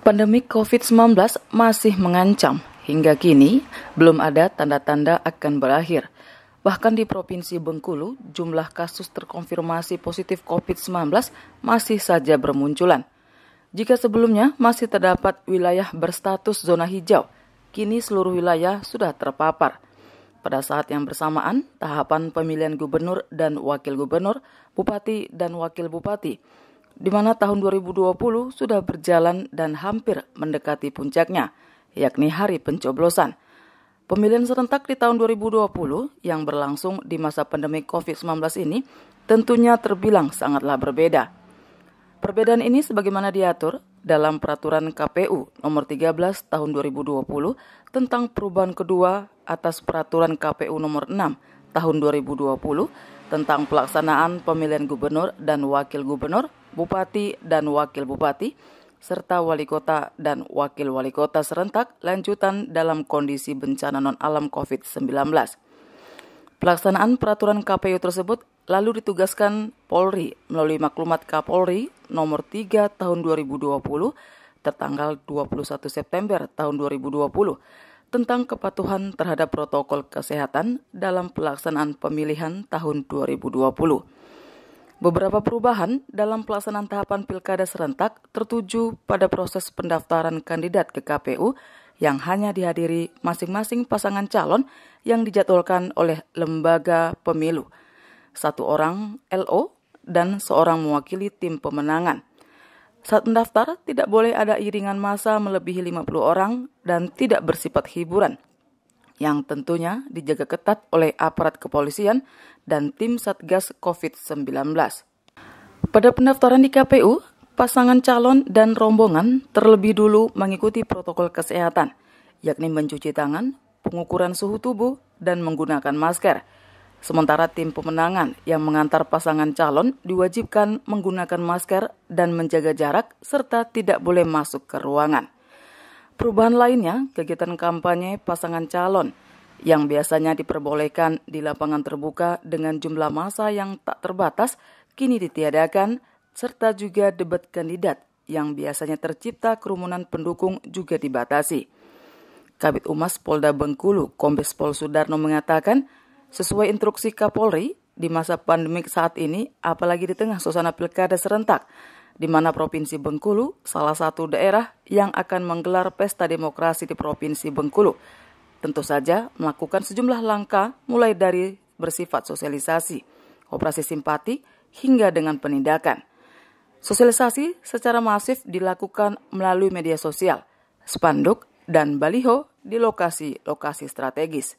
Pandemi COVID-19 masih mengancam. Hingga kini, belum ada tanda-tanda akan berakhir. Bahkan di Provinsi Bengkulu, jumlah kasus terkonfirmasi positif COVID-19 masih saja bermunculan. Jika sebelumnya masih terdapat wilayah berstatus zona hijau, kini seluruh wilayah sudah terpapar. Pada saat yang bersamaan, tahapan pemilihan gubernur dan wakil gubernur, bupati dan wakil bupati, di mana tahun 2020 sudah berjalan dan hampir mendekati puncaknya, yakni hari pencoblosan. Pemilihan serentak di tahun 2020 yang berlangsung di masa pandemi COVID-19 ini tentunya terbilang sangatlah berbeda. Perbedaan ini sebagaimana diatur dalam Peraturan KPU Nomor 13 Tahun 2020 tentang perubahan kedua atas Peraturan KPU Nomor 6 Tahun 2020 tentang pelaksanaan pemilihan gubernur dan wakil gubernur, bupati dan wakil bupati, serta wali kota dan wakil wali kota serentak lanjutan dalam kondisi bencana non-alam COVID-19. Pelaksanaan peraturan KPU tersebut lalu ditugaskan Polri melalui Maklumat Kapolri Nomor 3 Tahun 2020 tertanggal 21 September tahun 2020 tentang kepatuhan terhadap protokol kesehatan dalam pelaksanaan pemilihan tahun 2020. Beberapa perubahan dalam pelaksanaan tahapan pilkada serentak tertuju pada proses pendaftaran kandidat ke KPU yang hanya dihadiri masing-masing pasangan calon yang dijadwalkan oleh lembaga pemilu. 1 orang LO dan seorang mewakili tim pemenangan. Saat mendaftar, tidak boleh ada iringan massa melebihi 50 orang dan tidak bersifat hiburan, yang tentunya dijaga ketat oleh aparat kepolisian dan tim Satgas COVID-19. Pada pendaftaran di KPU, pasangan calon dan rombongan terlebih dulu mengikuti protokol kesehatan, yakni mencuci tangan, pengukuran suhu tubuh, dan menggunakan masker. Sementara tim pemenangan yang mengantar pasangan calon diwajibkan menggunakan masker dan menjaga jarak serta tidak boleh masuk ke ruangan. Perubahan lainnya, kegiatan kampanye pasangan calon yang biasanya diperbolehkan di lapangan terbuka dengan jumlah massa yang tak terbatas kini ditiadakan, serta juga debat kandidat yang biasanya tercipta kerumunan pendukung juga dibatasi. Kabid Humas Polda Bengkulu, Kombes Pol Sudarno mengatakan, sesuai instruksi Kapolri, di masa pandemik saat ini, apalagi di tengah suasana pilkada serentak, di mana Provinsi Bengkulu salah satu daerah yang akan menggelar pesta demokrasi di Provinsi Bengkulu, tentu saja melakukan sejumlah langkah mulai dari bersifat sosialisasi, operasi simpati, hingga dengan penindakan. Sosialisasi secara masif dilakukan melalui media sosial, spanduk, dan baliho di lokasi-lokasi strategis.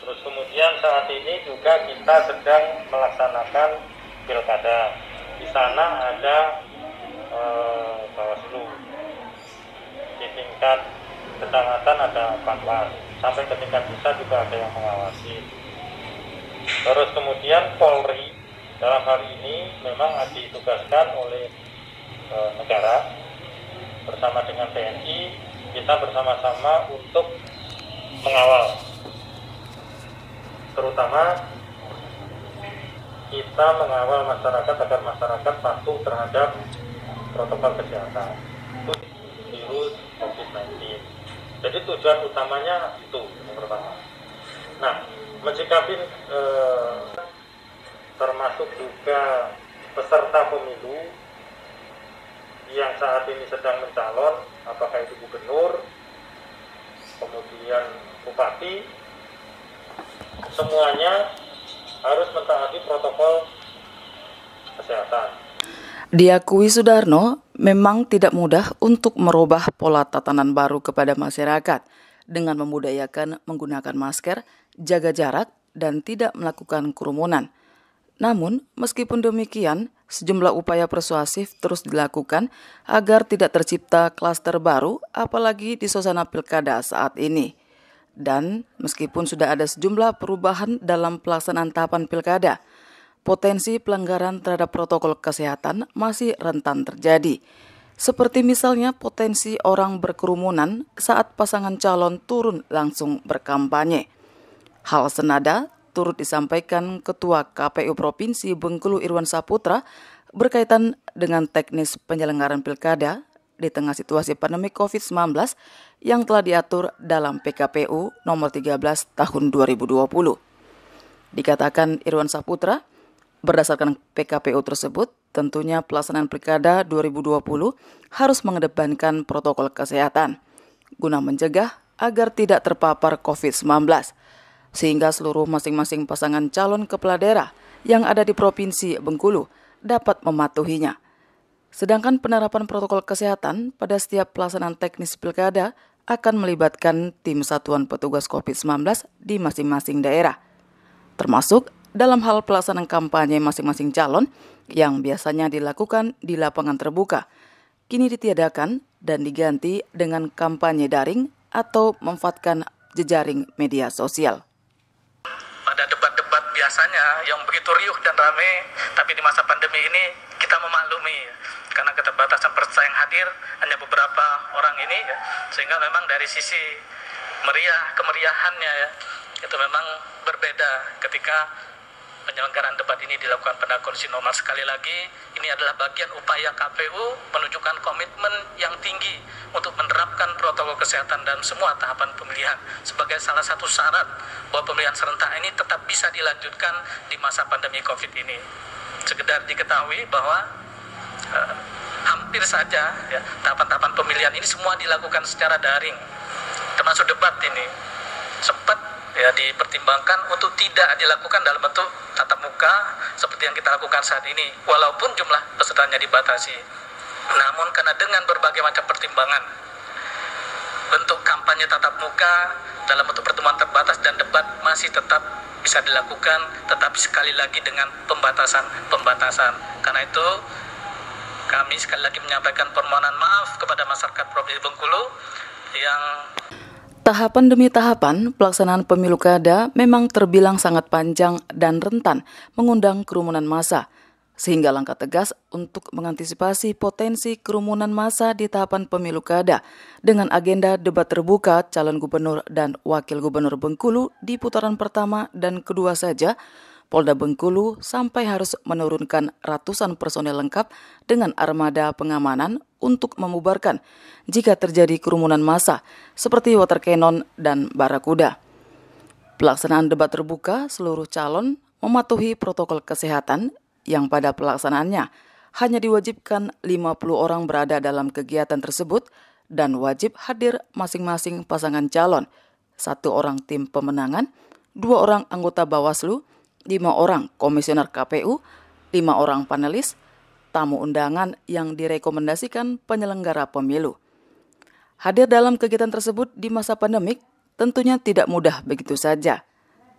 Terus kemudian saat ini juga kita sedang melaksanakan pilkada. Di sana ada Bawaslu. Di tingkat kecamatan ada Panwas. Sampai ke tingkat desa juga ada yang mengawasi. Terus kemudian Polri dalam hal ini memang ditugaskan oleh negara bersama dengan TNI. Kita bersama-sama untuk mengawal, terutama kita mengawal masyarakat agar masyarakat patuh terhadap protokol kesehatan untuk virus COVID-19. Jadi tujuan utamanya itu yang pertama. Nah, menyikapi termasuk juga peserta pemilu yang saat ini sedang mencalon, apakah itu gubernur, kemudian bupati, semuanya harus mentaati protokol kesehatan. Diakui Sudarno, memang tidak mudah untuk merubah pola tatanan baru kepada masyarakat dengan membudayakan menggunakan masker, jaga jarak, dan tidak melakukan kerumunan. Namun, meskipun demikian, sejumlah upaya persuasif terus dilakukan agar tidak tercipta klaster baru, apalagi di suasana pilkada saat ini. Dan meskipun sudah ada sejumlah perubahan dalam pelaksanaan tahapan pilkada, potensi pelanggaran terhadap protokol kesehatan masih rentan terjadi. Seperti misalnya potensi orang berkerumunan saat pasangan calon turun langsung berkampanye. Hal senada turut disampaikan Ketua KPU Provinsi Bengkulu Irwan Saputra berkaitan dengan teknis penyelenggaraan pilkada di tengah situasi pandemi COVID-19 yang telah diatur dalam PKPU nomor 13 tahun 2020. Dikatakan Irwan Saputra, berdasarkan PKPU tersebut, tentunya pelaksanaan Pilkada 2020 harus mengedepankan protokol kesehatan guna mencegah agar tidak terpapar COVID-19, sehingga seluruh masing-masing pasangan calon kepala daerah yang ada di Provinsi Bengkulu dapat mematuhinya. Sedangkan penerapan protokol kesehatan pada setiap pelaksanaan teknis pilkada akan melibatkan tim satuan petugas COVID-19 di masing-masing daerah, termasuk dalam hal pelaksanaan kampanye masing-masing calon yang biasanya dilakukan di lapangan terbuka, kini ditiadakan dan diganti dengan kampanye daring atau memanfaatkan jejaring media sosial. Pada debat-debat biasanya yang begitu riuh dan ramai, tapi di masa pandemi ini kita memaklumi karena keterbatasan peserta yang hadir hanya beberapa orang ini, sehingga memang dari sisi kemeriahannya itu memang berbeda ketika penyelenggaraan debat ini dilakukan pada kondisi normal. Sekali lagi, ini adalah bagian upaya KPU menunjukkan komitmen yang tinggi untuk menerapkan protokol kesehatan dalam semua tahapan pemilihan sebagai salah satu syarat bahwa pemilihan serentak ini tetap bisa dilanjutkan di masa pandemi COVID ini. Sekedar diketahui bahwa hampir saja tahapan-tahapan pemilihan ini semua dilakukan secara daring, termasuk debat ini sempat dipertimbangkan untuk tidak dilakukan dalam bentuk tatap muka seperti yang kita lakukan saat ini, walaupun jumlah pesertanya dibatasi. Namun karena dengan berbagai macam pertimbangan, bentuk kampanye tatap muka dalam bentuk pertemuan terbatas dan debat masih tetap bisa dilakukan, tetapi sekali lagi dengan pembatasan. Karena itu kami sekali lagi menyampaikan permohonan maaf kepada masyarakat Provinsi Bengkulu yang tahapan demi tahapan pelaksanaan pemilu kada memang terbilang sangat panjang dan rentan mengundang kerumunan massa, sehingga langkah tegas untuk mengantisipasi potensi kerumunan massa di tahapan pemilu kada dengan agenda debat terbuka calon gubernur dan wakil gubernur Bengkulu di putaran pertama dan kedua saja, Polda Bengkulu sampai harus menurunkan ratusan personel lengkap dengan armada pengamanan untuk membubarkan jika terjadi kerumunan massa seperti water cannon dan barakuda. Pelaksanaan debat terbuka seluruh calon mematuhi protokol kesehatan yang pada pelaksanaannya hanya diwajibkan 50 orang berada dalam kegiatan tersebut dan wajib hadir masing-masing pasangan calon, 1 orang tim pemenangan, 2 orang anggota Bawaslu, 5 orang komisioner KPU, 5 orang panelis, tamu undangan yang direkomendasikan penyelenggara pemilu. Hadir dalam kegiatan tersebut di masa pandemik tentunya tidak mudah begitu saja,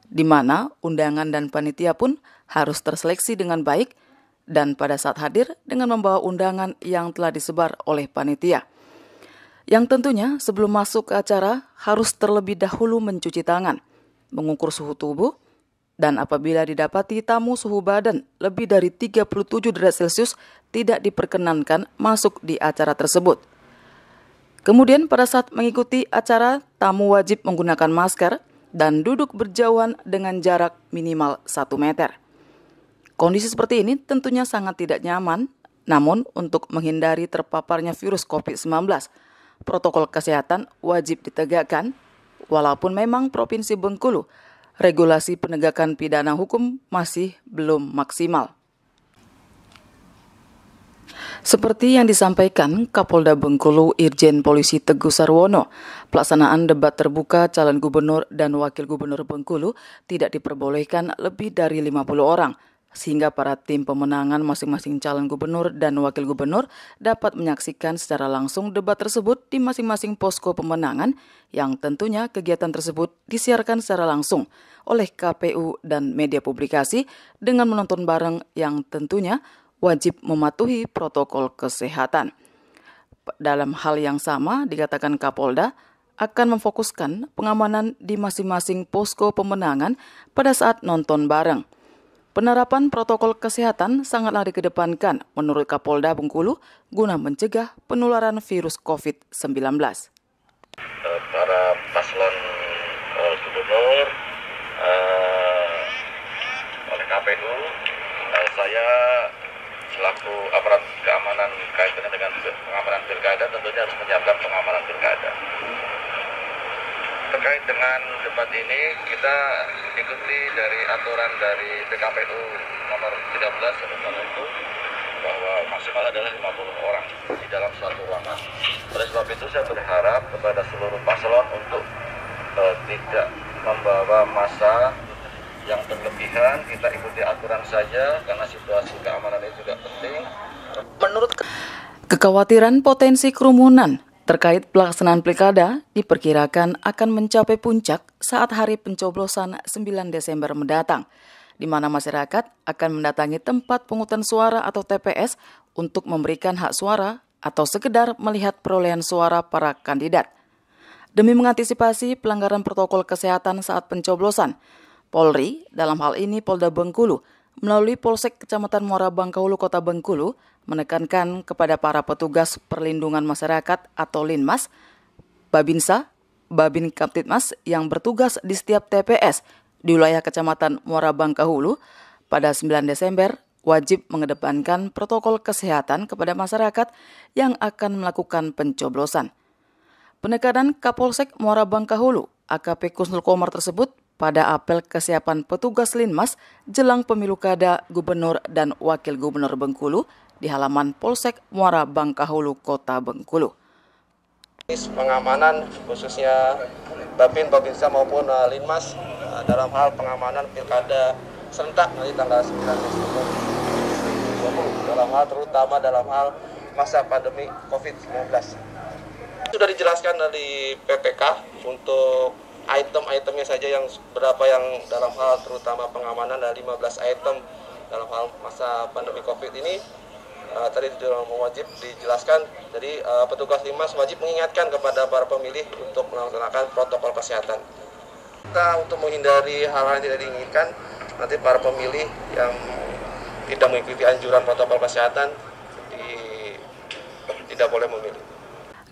di mana undangan dan panitia pun harus terseleksi dengan baik dan pada saat hadir dengan membawa undangan yang telah disebar oleh panitia. Yang tentunya sebelum masuk ke acara harus terlebih dahulu mencuci tangan, mengukur suhu tubuh, dan apabila didapati tamu suhu badan lebih dari 37 derajat Celcius tidak diperkenankan masuk di acara tersebut. Kemudian pada saat mengikuti acara, tamu wajib menggunakan masker dan duduk berjauhan dengan jarak minimal 1 meter. Kondisi seperti ini tentunya sangat tidak nyaman, namun untuk menghindari terpaparnya virus COVID-19, protokol kesehatan wajib ditegakkan, walaupun memang Provinsi Bengkulu regulasi penegakan pidana hukum masih belum maksimal. Seperti yang disampaikan Kapolda Bengkulu Irjen Polisi Teguh Sarwono, pelaksanaan debat terbuka calon gubernur dan wakil gubernur Bengkulu tidak diperbolehkan lebih dari 50 orang, sehingga para tim pemenangan masing-masing calon gubernur dan wakil gubernur dapat menyaksikan secara langsung debat tersebut di masing-masing posko pemenangan yang tentunya kegiatan tersebut disiarkan secara langsung oleh KPU dan media publikasi dengan menonton bareng yang tentunya wajib mematuhi protokol kesehatan. Dalam hal yang sama dikatakan Kapolda akan memfokuskan pengamanan di masing-masing posko pemenangan pada saat nonton bareng. Penerapan protokol kesehatan sangatlah dikedepankan menurut Kapolda Bengkulu guna mencegah penularan virus COVID-19. Para paslon gubernur oleh KPU, saya selaku aparat keamanan kaitannya dengan pengamanan pilkada terkait dengan debat ini kita ikuti dari aturan dari PKPU nomor 13 tentang itu bahwa maksimal adalah 50 orang di dalam suatu ruangan. Oleh sebab itu saya berharap kepada seluruh paslon untuk tidak membawa massa yang berlebihan. Kita ikuti aturan saja karena situasi keamanan itu juga penting. Menurut kekhawatiran potensi kerumunan terkait pelaksanaan pilkada diperkirakan akan mencapai puncak saat hari pencoblosan 9 Desember mendatang, di mana masyarakat akan mendatangi tempat pemungutan suara atau TPS untuk memberikan hak suara atau sekedar melihat perolehan suara para kandidat. Demi mengantisipasi pelanggaran protokol kesehatan saat pencoblosan, Polri, dalam hal ini Polda Bengkulu, melalui Polsek Kecamatan Muara Bangkahulu, Kota Bengkulu, menekankan kepada para petugas perlindungan masyarakat atau Linmas, Babinsa, Babin Kamtibmas yang bertugas di setiap TPS di wilayah Kecamatan Muara Bangkahulu pada 9 Desember wajib mengedepankan protokol kesehatan kepada masyarakat yang akan melakukan pencoblosan. Penekanan Kapolsek Muara Bangkahulu, AKP Kusnul Komar tersebut pada apel kesiapan petugas Linmas jelang pemilu kada Gubernur dan Wakil Gubernur Bengkulu di halaman Polsek Muara Bangkahulu, Kota Bengkulu. Pengamanan khususnya Babinsa maupun Linmas dalam hal pengamanan pilkada serentak nanti tanggal 9 Desember 2020 terutama dalam hal masa pandemi COVID-19. Sudah dijelaskan dari PPK untuk item-itemnya saja yang berapa yang dalam hal terutama pengamanan ada 15 item dalam hal masa pandemi COVID ini. Tadi dalam wajib dijelaskan, jadi petugas Linmas wajib mengingatkan kepada para pemilih untuk melaksanakan protokol kesehatan. Kita untuk menghindari hal-hal yang tidak diinginkan, nanti para pemilih yang tidak mengikuti anjuran protokol kesehatan tidak boleh memilih.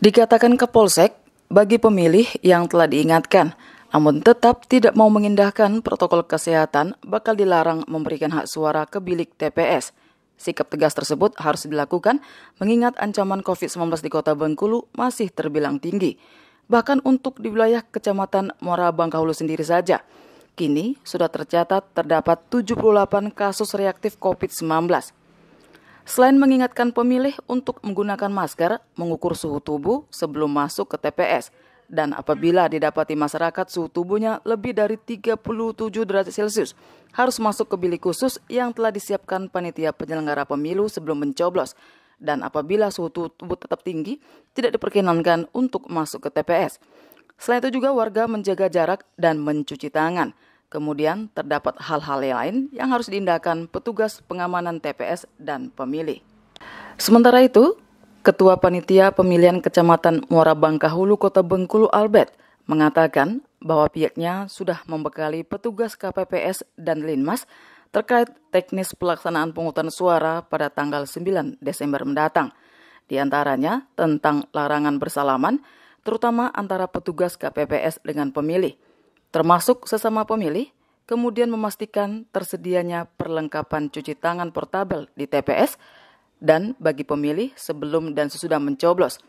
Dikatakan Kapolsek, bagi pemilih yang telah diingatkan, namun tetap tidak mau mengindahkan protokol kesehatan, bakal dilarang memberikan hak suara ke bilik TPS. Sikap tegas tersebut harus dilakukan mengingat ancaman COVID-19 di Kota Bengkulu masih terbilang tinggi. Bahkan untuk di wilayah Kecamatan Muara Bangkahulu sendiri saja, kini sudah tercatat terdapat 78 kasus reaktif COVID-19. Selain mengingatkan pemilih untuk menggunakan masker, mengukur suhu tubuh sebelum masuk ke TPS, dan apabila didapati masyarakat suhu tubuhnya lebih dari 37 derajat Celcius, harus masuk ke bilik khusus yang telah disiapkan panitia penyelenggara pemilu sebelum mencoblos. Dan apabila suhu tubuh tetap tinggi, tidak diperkenankan untuk masuk ke TPS. Selain itu juga warga menjaga jarak dan mencuci tangan. Kemudian terdapat hal-hal lain yang harus diindahkan petugas pengamanan TPS dan pemilih. Sementara itu, Ketua Panitia Pemilihan Kecamatan Muara Bangkahulu, Kota Bengkulu Albert mengatakan bahwa pihaknya sudah membekali petugas KPPS dan Linmas terkait teknis pelaksanaan pemungutan suara pada tanggal 9 Desember mendatang. Di antaranya tentang larangan bersalaman, terutama antara petugas KPPS dengan pemilih, termasuk sesama pemilih, kemudian memastikan tersedianya perlengkapan cuci tangan portabel di TPS, dan bagi pemilih sebelum dan sesudah mencoblos.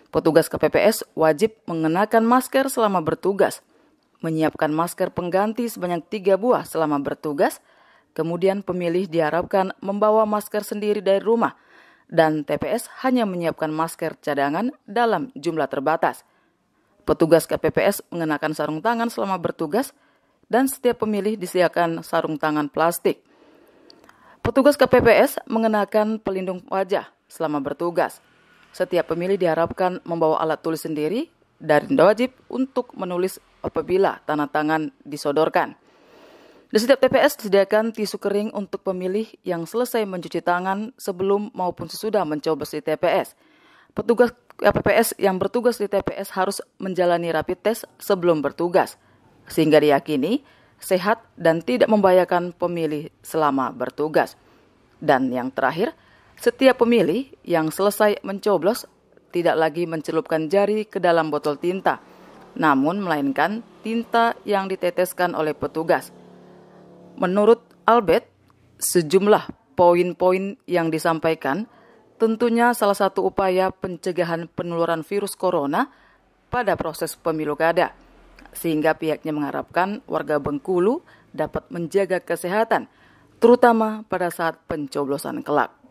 Petugas KPPS wajib mengenakan masker selama bertugas, menyiapkan masker pengganti sebanyak 3 buah selama bertugas, kemudian pemilih diharapkan membawa masker sendiri dari rumah, dan TPS hanya menyiapkan masker cadangan dalam jumlah terbatas. Petugas KPPS mengenakan sarung tangan selama bertugas, dan setiap pemilih disediakan sarung tangan plastik. Petugas KPPS mengenakan pelindung wajah selama bertugas. Setiap pemilih diharapkan membawa alat tulis sendiri dan wajib untuk menulis apabila tanda tangan disodorkan. Di setiap TPS disediakan tisu kering untuk pemilih yang selesai mencuci tangan sebelum maupun sesudah mencoblos di TPS. Petugas KPPS yang bertugas di TPS harus menjalani rapid test sebelum bertugas, sehingga diyakini sehat dan tidak membahayakan pemilih selama bertugas. Dan yang terakhir, setiap pemilih yang selesai mencoblos tidak lagi mencelupkan jari ke dalam botol tinta, namun melainkan tinta yang diteteskan oleh petugas. Menurut Albert, sejumlah poin-poin yang disampaikan tentunya salah satu upaya pencegahan penularan virus corona pada proses pemilu kada. sehingga pihaknya mengharapkan warga Bengkulu dapat menjaga kesehatan, terutama pada saat pencoblosan kelak.